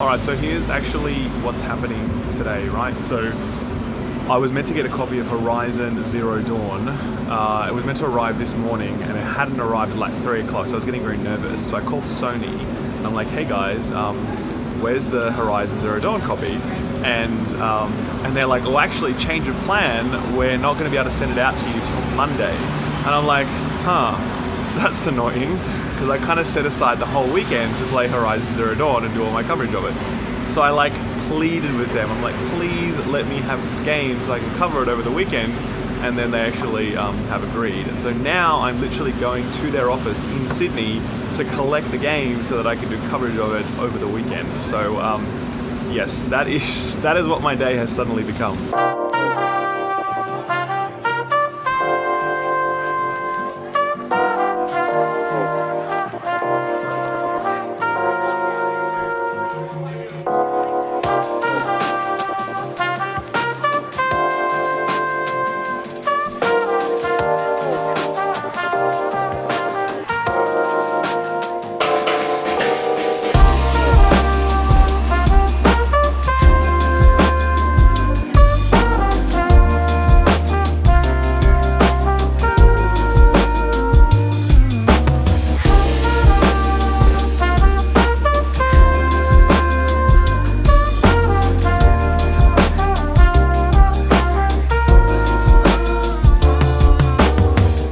Alright, so here's actually what's happening today, right? So I was meant to get a copy of Horizon Zero Dawn. It was meant to arrive this morning and it hadn't arrived at like 3 o'clock, so I was getting very nervous. So I called Sony and I'm like, hey guys, where's the Horizon Zero Dawn copy? And they're like, well, actually, change of plan, we're not going to be able to send it out to you till Monday. And I'm like, huh, that's annoying, because I kind of set aside the whole weekend to play Horizon Zero Dawn and do all my coverage of it. So I like pleaded with them, I'm like, please let me have this game so I can cover it over the weekend. And then they actually have agreed. And so now I'm literally going to their office in Sydney to collect the game so that I can do coverage of it over the weekend. So yes, that is what my day has suddenly become.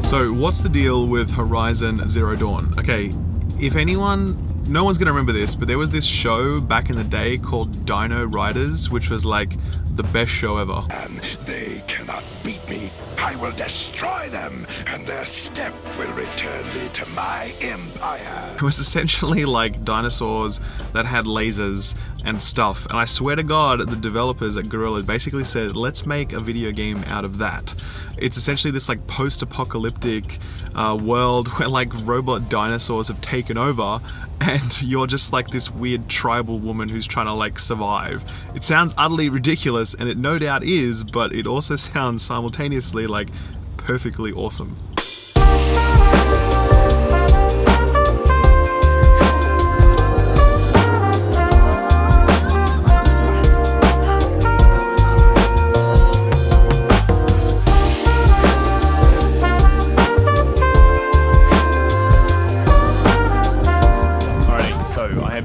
So what's the deal with Horizon Zero Dawn? Okay, if anyone, no one's gonna remember this, but there was this show back in the day called Dino Riders, which was like the best show ever. And they cannot beat me. I will destroy them, and their step will return me to my empire. It was essentially like dinosaurs that had lasers and stuff. And I swear to God, the developers at Guerrilla basically said, let's make a video game out of that. It's essentially this like post-apocalyptic world where like robot dinosaurs have taken over and you're just like this weird tribal woman who's trying to like survive. It sounds utterly ridiculous, and it no doubt is, but it also sounds simultaneously like perfectly awesome.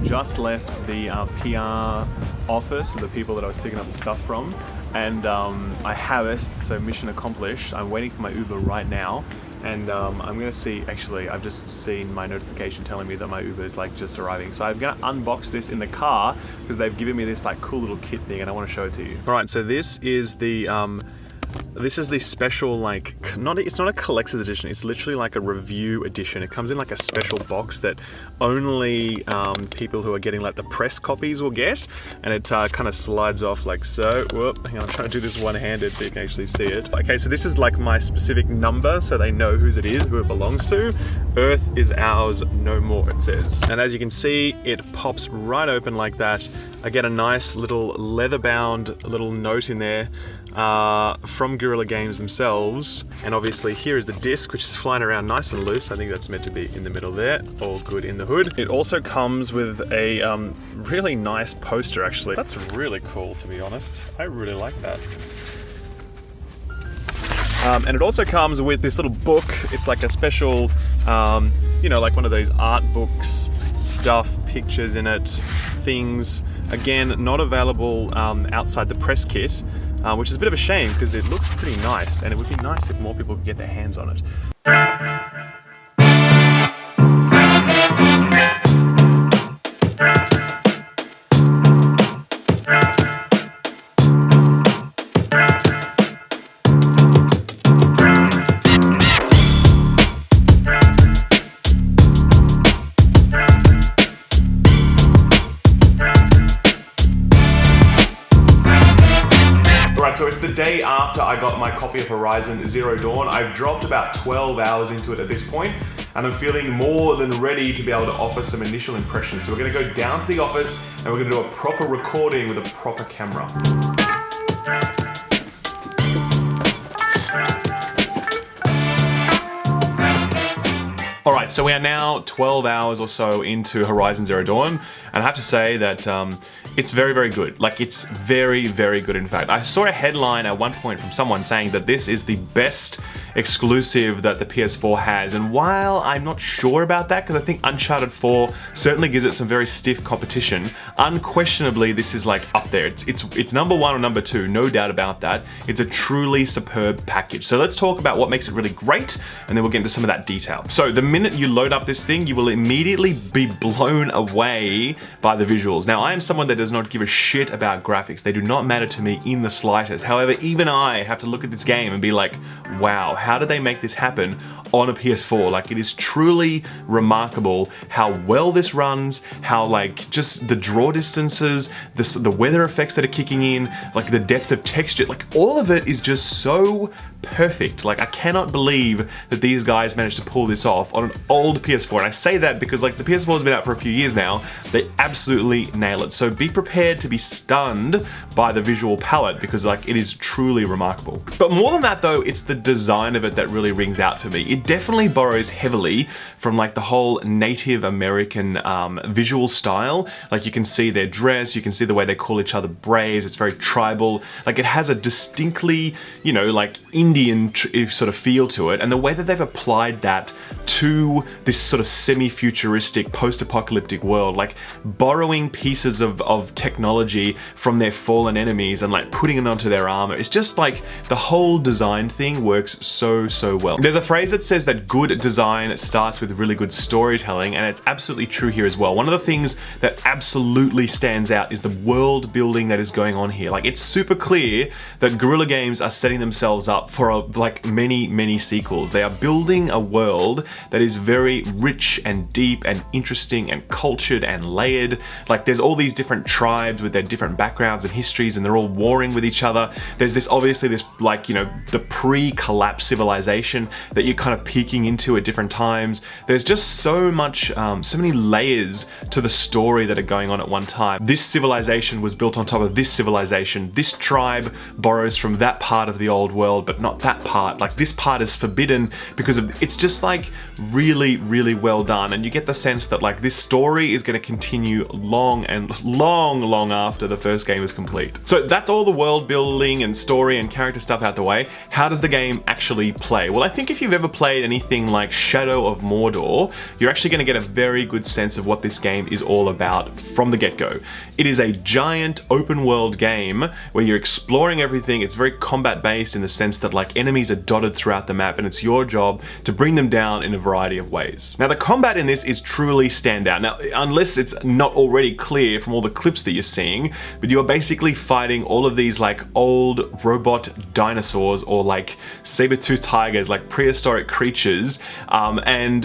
Just left the PR office, the people that I was picking up the stuff from, and I have it, so mission accomplished. I'm waiting for my Uber right now, and I'm gonna see, actually I've just seen my notification telling me that my Uber is like just arriving, so I'm gonna unbox this in the car because they've given me this like cool little kit thing and I want to show it to you. Alright, so this is the special, like, it's not a collector's edition, it's literally like a review edition. It comes in like a special box that only people who are getting like the press copies will get, and it kind of slides off like so. Whoop, hang on, I'm trying to do this one-handed so you can actually see it. Okay, so this is like my specific number so they know whose it is, who it belongs to. Earth is ours no more, it says. And as you can see, it pops right open like that. I get a nice little leather-bound little note in there from Guerrilla Games themselves, and obviously here is the disc, which is flying around nice and loose. I think that's meant to be in the middle there, all good in the hood. It also comes with a really nice poster, actually. That's really cool, to be honest. I really like that. And it also comes with this little book. It's like a special, you know, like one of those art books, stuff, pictures in it, things. Again, not available outside the press kit, which is a bit of a shame because it looks pretty nice, and it would be nice if more people could get their hands on it. So it's the day after I got my copy of Horizon Zero Dawn. I've dropped about 12 hours into it at this point, and I'm feeling more than ready to be able to offer some initial impressions. So we're gonna go down to the office and we're gonna do a proper recording with a proper camera. Right, so we are now 12 hours or so into Horizon Zero Dawn, and I have to say that it's very, very good. Like, it's very, very good, in fact. I saw a headline at one point from someone saying that this is the best exclusive that the PS4 has, and while I'm not sure about that, because I think Uncharted 4 certainly gives it some very stiff competition, unquestionably this is like up there. It's number one or number two, no doubt about that. It's a truly superb package. So let's talk about what makes it really great, and then we'll get into some of that detail. So the minute you load up this thing, you will immediately be blown away by the visuals. Now, I am someone that does not give a shit about graphics. They do not matter to me in the slightest. However, even I have to look at this game and be like, wow, how did they make this happen on a PS4? Like, it is truly remarkable how well this runs, how like just the draw distances, the weather effects that are kicking in, like the depth of texture, like all of it is just so perfect. Like, I cannot believe that these guys managed to pull this off on an old PS4. And I say that because like the PS4 has been out for a few years now. They absolutely nail it. So be prepared to be stunned by the visual palette, because like it is truly remarkable. But more than that though, it's the design of it that really rings out for me. It definitely borrows heavily from like the whole Native American visual style. Like, you can see their dress, you can see the way they call each other braves. It's very tribal. Like, it has a distinctly, you know, like Indian sort of feel to it, and the way that they've applied that to this sort of semi-futuristic post-apocalyptic world, like borrowing pieces of technology from their fallen enemies and like putting it onto their armor. It's just like the whole design thing works so well. There's a phrase that says that good design starts with really good storytelling, and it's absolutely true here as well. One of the things that absolutely stands out is the world building that is going on here. Like, it's super clear that Guerrilla Games are setting themselves up for like many sequels. They are building a world that is very rich and deep and interesting and cultured and layered. Like, there's all these different tribes with their different backgrounds and histories, and they're all warring with each other. There's this, obviously this, like, you know, the pre-collapse civilization that you're kind of peeking into at different times. There's just so much, so many layers to the story that are going on at one time. This civilization was built on top of this civilization. This tribe borrows from that part of the old world, but not that part. Like, this part is forbidden because of, it's just like really well done. And you get the sense that like this story is going to continue long after the first game is complete. So that's all the world building and story and character stuff out the way. How does the game actually play? Well, I think if you've ever played anything like Shadow of Mordor, you're actually going to get a very good sense of what this game is all about from the get-go. It is a giant open world game where you're exploring everything. It's very combat based in the sense that like enemies are dotted throughout the map, and it's your job to bring them down in a variety of ways. Now, the combat in this is truly standout. Now, unless it's not already clear from all the clips that you're seeing, but you are basically fighting all of these like old robot dinosaurs, or like saber-toothed tigers, like prehistoric creatures, and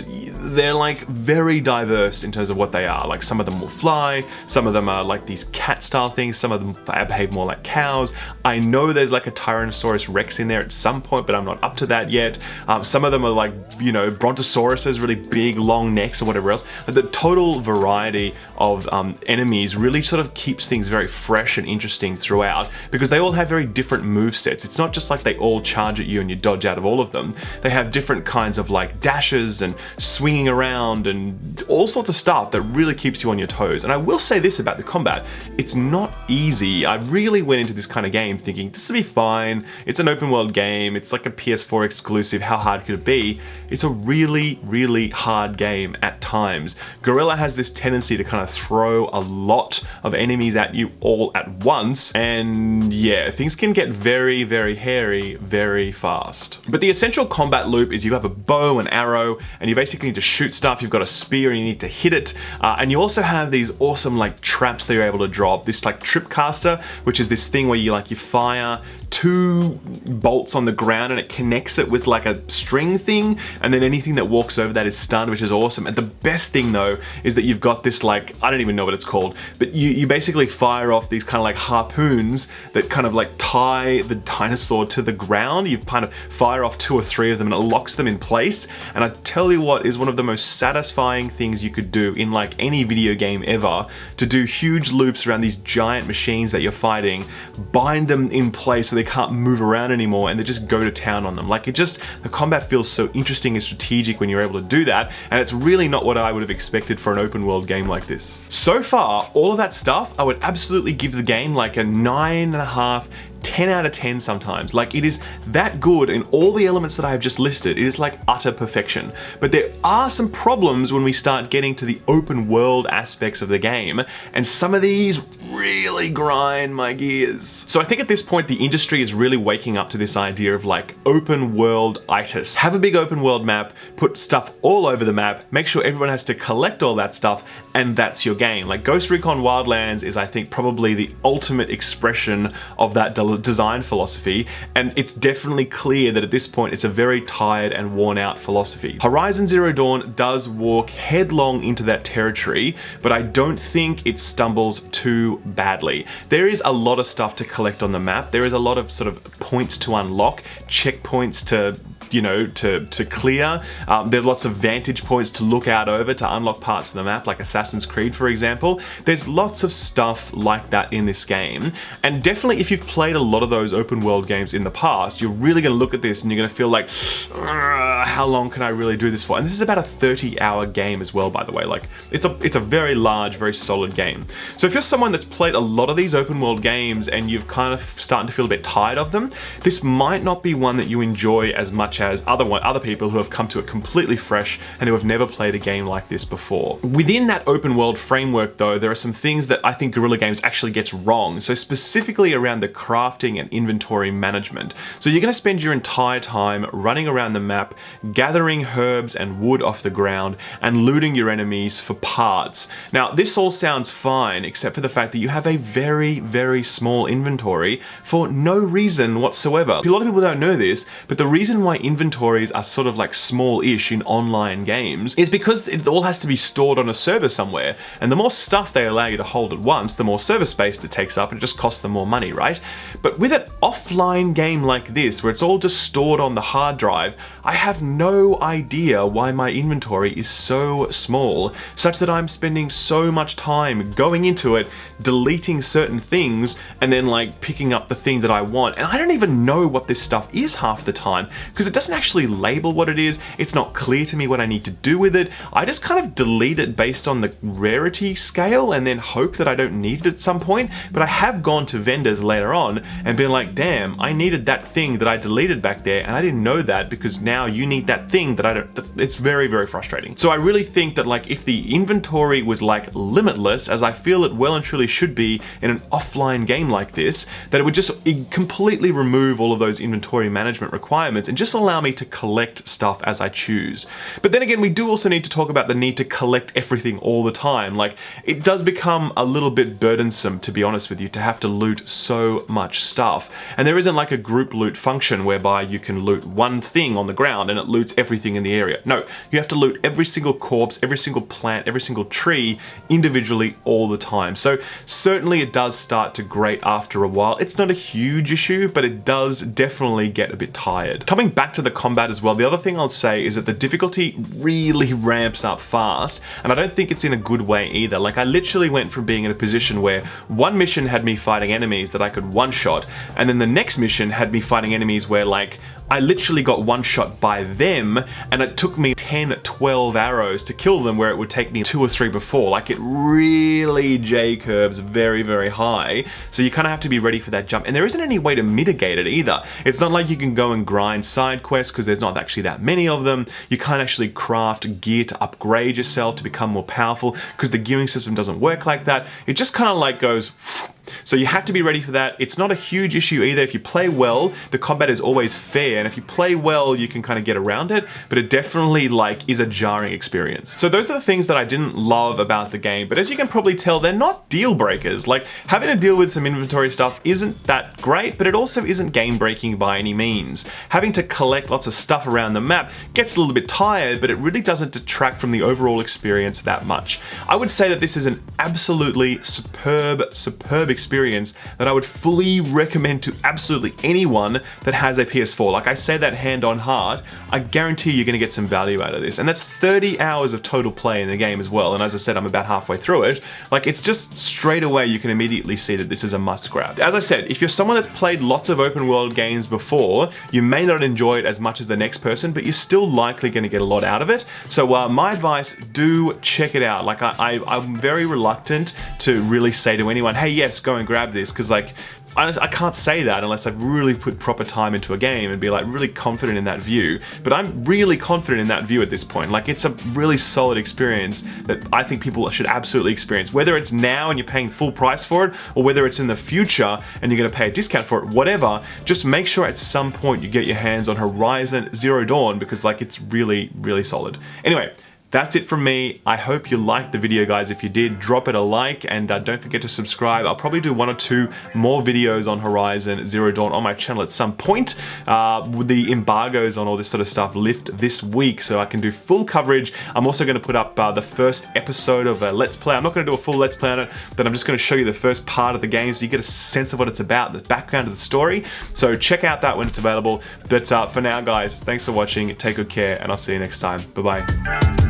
they're like very diverse in terms of what they are. Like, some of them will fly, some of them are like these cat style things, some of them behave more like cows. I know there's like a Tyrannosaurus Rex in there at some point, but I'm not up to that yet. Some of them are like, you know, brontosauruses, really big long necks or whatever else. But the total variety of enemies really sort of keeps things very fresh and interesting throughout, because they all have very different move sets. It's not just like they all charge at you and you dodge out of all of them. They have different kinds of like dashes and swinging around and all sorts of stuff that really keeps you on your toes. And I will say this about the combat, it's not easy. I really went into this kind of game thinking this will be fine. It's an open world game. It's like a PS4 exclusive. How hard could it be? It's a really hard game at times. Guerrilla has this tendency to kind of throw a lot of enemies at you all at once, and yeah, things can get very hairy very fast. But the essential combat loop is you have a bow and arrow, and you basically need to shoot stuff. You've got a spear and you need to hit it, and you also have these awesome like traps that you're able to drop. This like tripcaster, which is this thing where you fire 2 bolts on the ground and it connects it with like a string thing, and then anything that walks over that is stunned, which is awesome. And the best thing though is that you've got this like, I don't even know what it's called, but you basically fire off these kind of like harpoons that kind of like tie the dinosaur to the ground. You kind of fire off 2 or 3 of them and it locks them in place. And I tell you what is one of the most satisfying things you could do in like any video game ever, to do huge loops around these giant machines that you're fighting, bind them in place so so they can't move around anymore and they just go to town on them. Like the combat feels so interesting and strategic when you're able to do that, and it's really not what I would have expected for an open world game like this. So far, all of that stuff, I would absolutely give the game like a 9.5, 10 out of 10 sometimes. Like, it is that good in all the elements that I have just listed. It is like utter perfection. But there are some problems when we start getting to the open world aspects of the game, and some of these really grind my gears. So I think at this point the industry is really waking up to this idea of like open world-itis. Have a big open world map, put stuff all over the map, make sure everyone has to collect all that stuff, and that's your game. Like Ghost Recon Wildlands is, I think, probably the ultimate expression of that design philosophy, and it's definitely clear that at this point it's a very tired and worn out philosophy. Horizon Zero Dawn does walk headlong into that territory, but I don't think it stumbles too badly. There is a lot of stuff to collect on the map. There is a lot of sort of points to unlock, checkpoints to to clear. There's lots of vantage points to look out over to unlock parts of the map, like Assassin's Creed, for example. There's lots of stuff like that in this game, and definitely if you've played a lot of those open world games in the past, you're really going to look at this and you're going to feel like, how long can I really do this for? And this is about a 30-hour game as well, by the way. Like, it's a very large, very solid game. So if you're someone that's played a lot of these open world games and you've kind of starting to feel a bit tired of them, this might not be one that you enjoy as much as other people who have come to it completely fresh and who have never played a game like this before. Within that open world framework though, there are some things that I think Guerrilla Games actually gets wrong. So specifically around the crafting and inventory management. So you're going to spend your entire time running around the map, gathering herbs and wood off the ground, and looting your enemies for parts. Now this all sounds fine, except for the fact that you have a very, very small inventory for no reason whatsoever. A lot of people don't know this, but the reason why inventories are sort of like small-ish in online games is because it all has to be stored on a server somewhere, and the more stuff they allow you to hold at once, the more server space it takes up, and it just costs them more money, right? But with an offline game like this, where it's all just stored on the hard drive, I have no idea why my inventory is so small, such that I'm spending so much time going into it, deleting certain things, and then like picking up the thing that I want. And I don't even know what this stuff is half the time, because it doesn't actually label what it is. It's not clear to me what I need to do with it. I just kind of delete it based on the rarity scale and then hope that I don't need it at some point. But I have gone to vendors later on and been like, damn, I needed that thing that I deleted back there and I didn't know that, because now you need that thing that I don't. It's very, very frustrating. So I really think that like if the inventory was like limitless, as I feel it well and truly should be in an offline game like this, that it would just completely remove all of those inventory management requirements and just allow me to collect stuff as I choose. But then again, we do also need to talk about the need to collect everything all the time. Like, it does become a little bit burdensome, to be honest with you, to have to loot so much stuff. And there isn't like a group loot function whereby you can loot one thing on the ground and it loots everything in the area. No, you have to loot every single corpse, every single plant, every single tree individually all the time. So certainly it does start to grate after a while. It's not a huge issue, but it does definitely get a bit tired. Coming back to the combat as well, the other thing I'll say is that the difficulty really ramps up fast, and I don't think it's in a good way either. Like, I literally went from being in a position where one mission had me fighting enemies that I could one-shot, and then the next mission had me fighting enemies where like I literally got one-shot by them, and it took me 10, 12 arrows to kill them where it would take me 2 or 3 before. Like, it really J-curves very, very high, so you kind of have to be ready for that jump. And there isn't any way to mitigate it either. It's not like you can go and grind side quests, because there's not actually that many of them. You can't actually craft gear to upgrade yourself to become more powerful, because the gearing system doesn't work like that. It just kind of like goes... So you have to be ready for that. It's not a huge issue either. If you play well, the combat is always fair, and if you play well, you can kind of get around it, but it definitely like is a jarring experience. So those are the things that I didn't love about the game, but as you can probably tell, they're not deal breakers. Like, having to deal with some inventory stuff isn't that great, but it also isn't game breaking by any means. Having to collect lots of stuff around the map gets a little bit tired, but it really doesn't detract from the overall experience that much. I would say that this is an absolutely superb experience experience that I would fully recommend to absolutely anyone that has a PS4. Like I say that hand on heart, I guarantee you're gonna get some value out of this. And that's 30 hours of total play in the game as well. And as I said, I'm about halfway through it. Like it's just straight away, you can immediately see that this is a must grab. As I said, if you're someone that's played lots of open world games before, you may not enjoy it as much as the next person, but you're still likely gonna get a lot out of it. So my advice, do check it out. Like I'm very reluctant to really say to anyone, hey, yes, go and grab this, because like, I can't say that unless I've really put proper time into a game and be like really confident in that view. But I'm really confident in that view at this point. Like it's a really solid experience that I think people should absolutely experience. Whether it's now and you're paying full price for it, or whether it's in the future and you're gonna pay a discount for it, whatever, just make sure at some point you get your hands on Horizon Zero Dawn, because like it's really, really solid. Anyway, that's it from me. I hope you liked the video, guys. If you did, drop it a like, and don't forget to subscribe. I'll probably do 1 or 2 more videos on Horizon Zero Dawn on my channel at some point. With the embargoes on all this sort of stuff lift this week, so I can do full coverage. I'm also going to put up the first episode of a Let's Play. I'm not going to do a full Let's Play on it, but I'm just going to show you the first part of the game so you get a sense of what it's about, the background of the story. So check out that when it's available. But for now, guys, thanks for watching. Take good care, and I'll see you next time. Bye-bye.